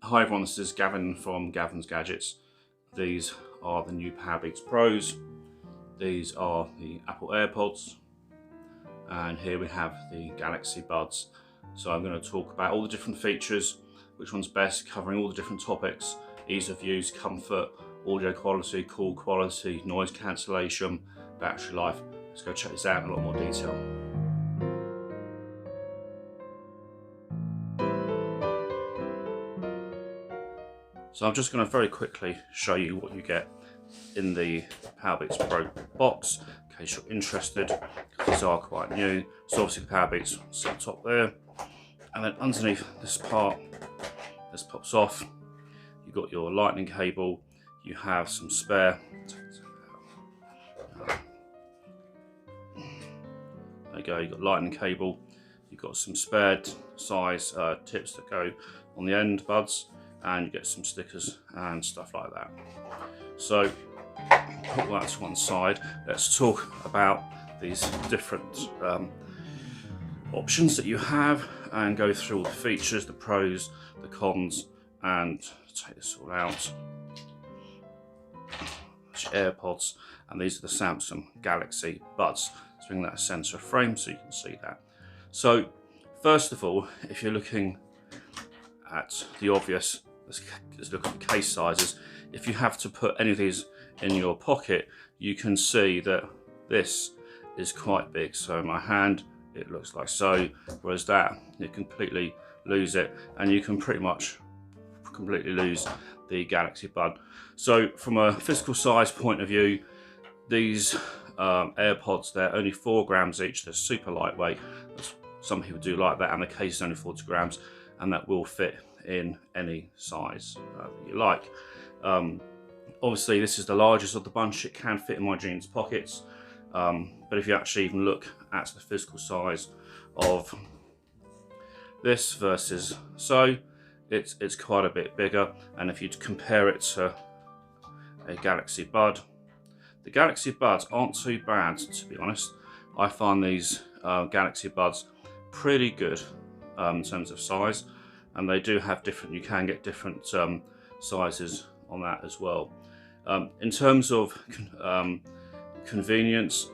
Hi everyone, this is Gavin from Gavin's Gadgets. These are the new Powerbeats Pros. These are the Apple AirPods. And here we have the Galaxy Buds. So I'm going to talk about all the different features, which one's best, covering all the different topics: ease of use, comfort, audio quality, call quality, noise cancellation, battery life. Let's go check this out in a lot more detail. So I'm just going to very quickly show you what you get in the Powerbeats Pro box, in case you're interested, because these are quite new. So obviously the Powerbeats sit on top there, and then underneath this part, this pops off. You've got your lightning cable, you have some spare, there you go, you've got lightning cable, you've got some spared size tips that go on the end buds, and you get some stickers and stuff like that. So put that to one side. Let's talk about these different options that you have and go through all the features, the pros, the cons, and take this all out. That's your AirPods, and these are the Samsung Galaxy Buds. Let's bring that center frame so you can see that. So first of all, if you're looking at the obvious, let's look at the case sizes. If you have to put any of these in your pocket, you can see that this is quite big. So in my hand, it looks like so, whereas that, you completely lose it, and you can pretty much completely lose the Galaxy Bud. So from a physical size point of view, these AirPods, they're only 4 grams each. They're super lightweight. Some people do like that, and the case is only 40 grams, and that will fit in any size you like. Obviously this is the largest of the bunch. It can fit in my jeans pockets, but if you actually even look at the physical size of this versus it's quite a bit bigger. And if you compare it to a Galaxy Bud, the Galaxy Buds aren't too bad, to be honest. I find these Galaxy Buds pretty good in terms of size, and they do have different, you can get different sizes on that as well. In terms of convenience,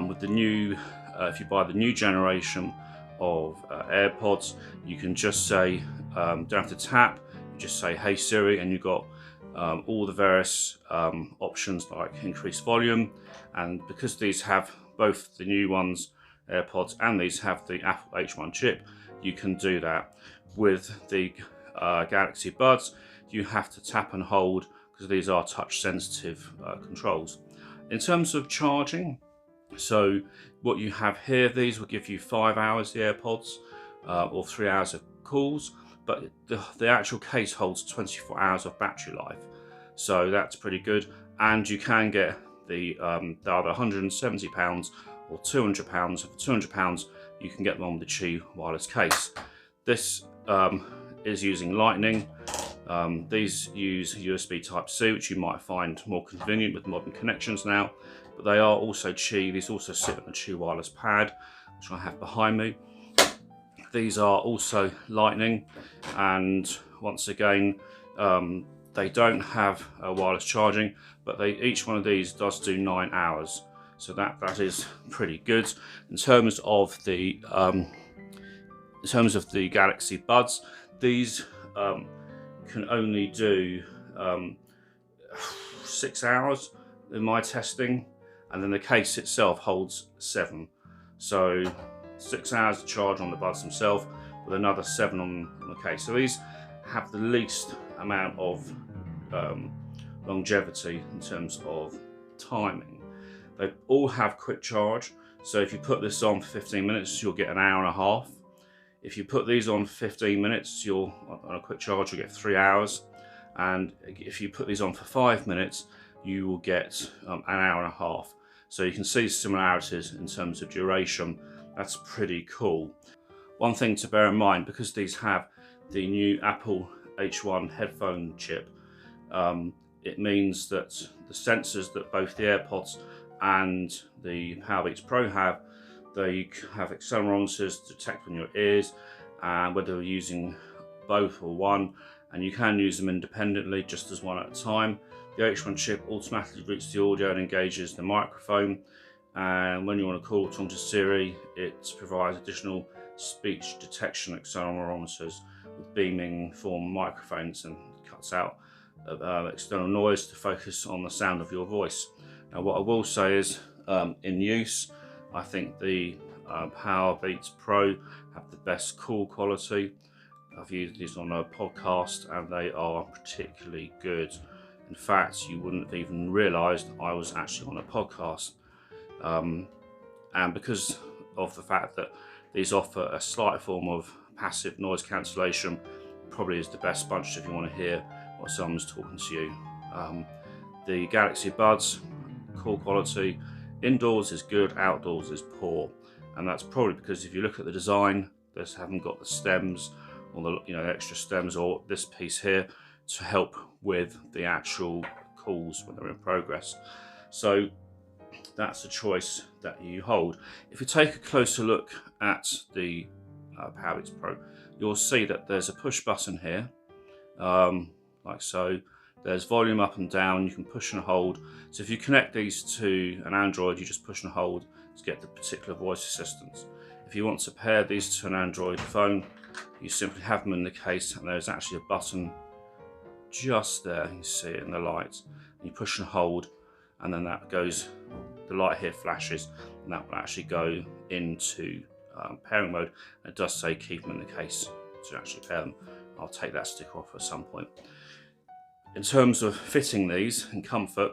with the new, if you buy the new generation of AirPods, you can just say, don't have to tap, you just say, "Hey Siri," and you've got all the various options like increased volume. And because these have, both the new ones, AirPods, and these have the Apple H1 chip, you can do that. With the Galaxy Buds, you have to tap and hold, because these are touch sensitive controls. In terms of charging, so what you have here, these will give you 5 hours, the AirPods, or 3 hours of calls, but the actual case holds 24 hours of battery life, so that's pretty good. And you can get the they're either £170 or £200. For £200 you can get them on the Qi wireless case. This is using Lightning. These use USB Type-C, which you might find more convenient with modern connections now, but they are also Qi. These also sit on a Qi wireless pad, which I have behind me. These are also Lightning, and once again, they don't have wireless charging, but each one of these does do 9 hours, so that is pretty good. In terms of the Galaxy Buds, these can only do 6 hours in my testing, and then the case itself holds 7. So 6 hours to charge on the buds themselves, with another 7 on the case. So these have the least amount of longevity in terms of timing. They all have quick charge, so if you put this on for 15 minutes, you'll get an hour and a half. If you put these on for 15 minutes, you'll, on a quick charge, you'll get 3 hours. And if you put these on for 5 minutes, you will get an hour and a half. So you can see similarities in terms of duration. That's pretty cool. One thing to bear in mind, because these have the new Apple H1 headphone chip, it means that the sensors that both the AirPods and the Powerbeats Pro have, they have accelerometers to detect on your ears, and whether you're using both or one, and you can use them independently, just as one at a time. The H1 chip automatically routes the audio and engages the microphone, and when you want to call or talk to Siri, it provides additional speech detection accelerometers with beaming form microphones and cuts out external noise to focus on the sound of your voice. Now, what I will say is, in use, I think the Powerbeats Pro have the best call quality. I've used these on a podcast and they are particularly good. In fact, you wouldn't have even realised I was actually on a podcast. And because of the fact that these offer a slight form of passive noise cancellation, probably is the best bunch if you want to hear what someone's talking to you. The Galaxy Buds, call quality, indoors is good, outdoors is poor. And that's probably because if you look at the design, they haven't got the stems or the extra stems or this piece here to help with the actual calls when they're in progress. So that's a choice that you hold. If you take a closer look at the Powerbeats Pro, you'll see that there's a push button here, like so. There's volume up and down, you can push and hold. So if you connect these to an Android, you just push and hold to get the particular voice assistance. If you want to pair these to an Android phone, you simply have them in the case, and there's actually a button just there, you see it in the light. And you push and hold, and then that goes, the light here flashes, and that will actually go into pairing mode. And it does say keep them in the case to actually pair them. I'll take that sticker off at some point. In terms of fitting these and comfort,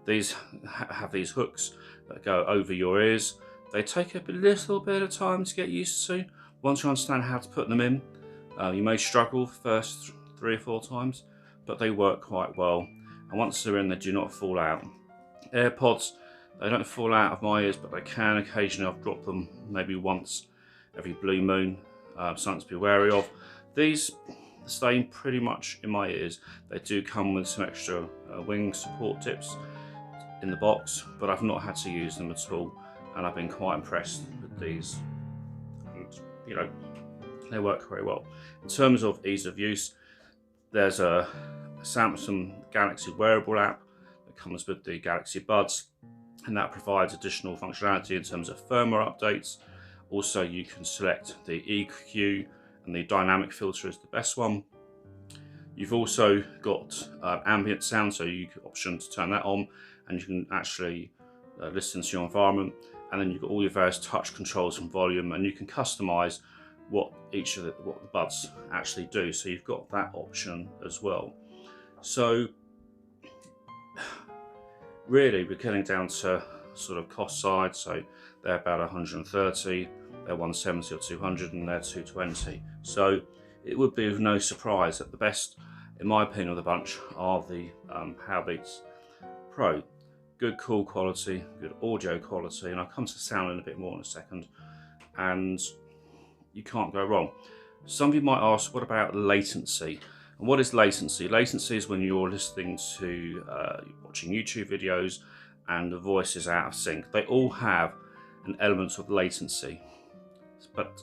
these have these hooks that go over your ears. They take a little bit of time to get used to. Once you understand how to put them in, you may struggle the first 3 or 4 times, but they work quite well. And once they're in, they do not fall out. AirPods, they don't fall out of my ears, but they can occasionally. I've dropped them maybe once every blue moon, something to be wary of. These stay pretty much in my ears. They do come with some extra wing support tips in the box, but I've not had to use them at all, and I've been quite impressed with these. And they work very well. In terms of ease of use, there's a Samsung Galaxy wearable app that comes with the Galaxy Buds, and that provides additional functionality in terms of firmware updates. Also, you can select the EQ, and the dynamic filter is the best one. You've also got ambient sound, so you can option to turn that on, and you can actually listen to your environment. And then you've got all your various touch controls and volume, and you can customize what the buds actually do. So you've got that option as well. So really, we're getting down to sort of cost side. So they're about 130. They're 170 or 200, and they're 220. So it would be of no surprise that the best, in my opinion, of the bunch are the Powerbeats Pro. Good call quality, good audio quality, and I'll come to sound in a bit more in a second, and you can't go wrong. Some of you might ask, what about latency? And what is latency? Latency is when you're listening to, watching YouTube videos and the voice is out of sync. They all have an element of latency, but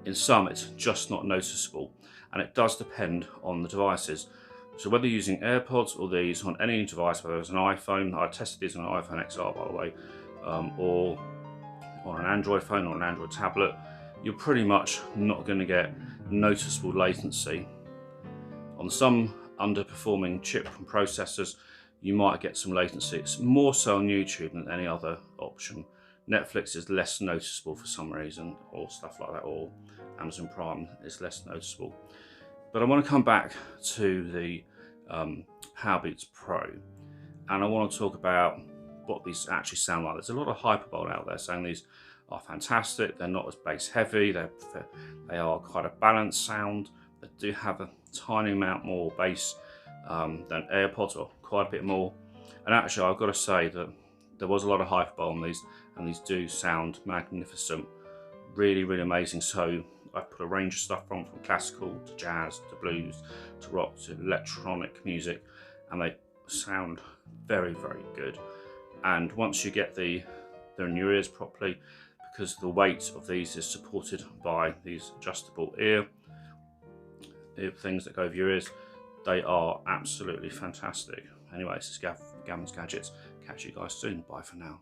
in some it's just not noticeable, and it does depend on the devices. So whether you're using AirPods or these on any device, whether it's an iPhone, I tested these on an iPhone XR by the way, or on an Android phone or an Android tablet, you're pretty much not going to get noticeable latency. On some underperforming chip and processors, you might get some latency. It's more so on YouTube than any other option. Netflix is less noticeable for some reason, or stuff like that, or Amazon Prime is less noticeable. But I want to come back to the Powerbeats Pro, and I want to talk about what these actually sound like. There's a lot of hyperbole out there saying these are fantastic, they're not as bass heavy, they are quite a balanced sound, they do have a tiny amount more bass than AirPods, or quite a bit more. And actually, I've got to say that there was a lot of hyperbole on these, and these do sound magnificent, really, really amazing. So I've put a range of stuff from classical to jazz to blues to rock to electronic music, and they sound very, very good. And once you get they're in your ears properly, because the weight of these is supported by these adjustable ear things that go over your ears. They are absolutely fantastic. Anyway, this is Gavin's Gadgets. Catch you guys soon. Bye for now.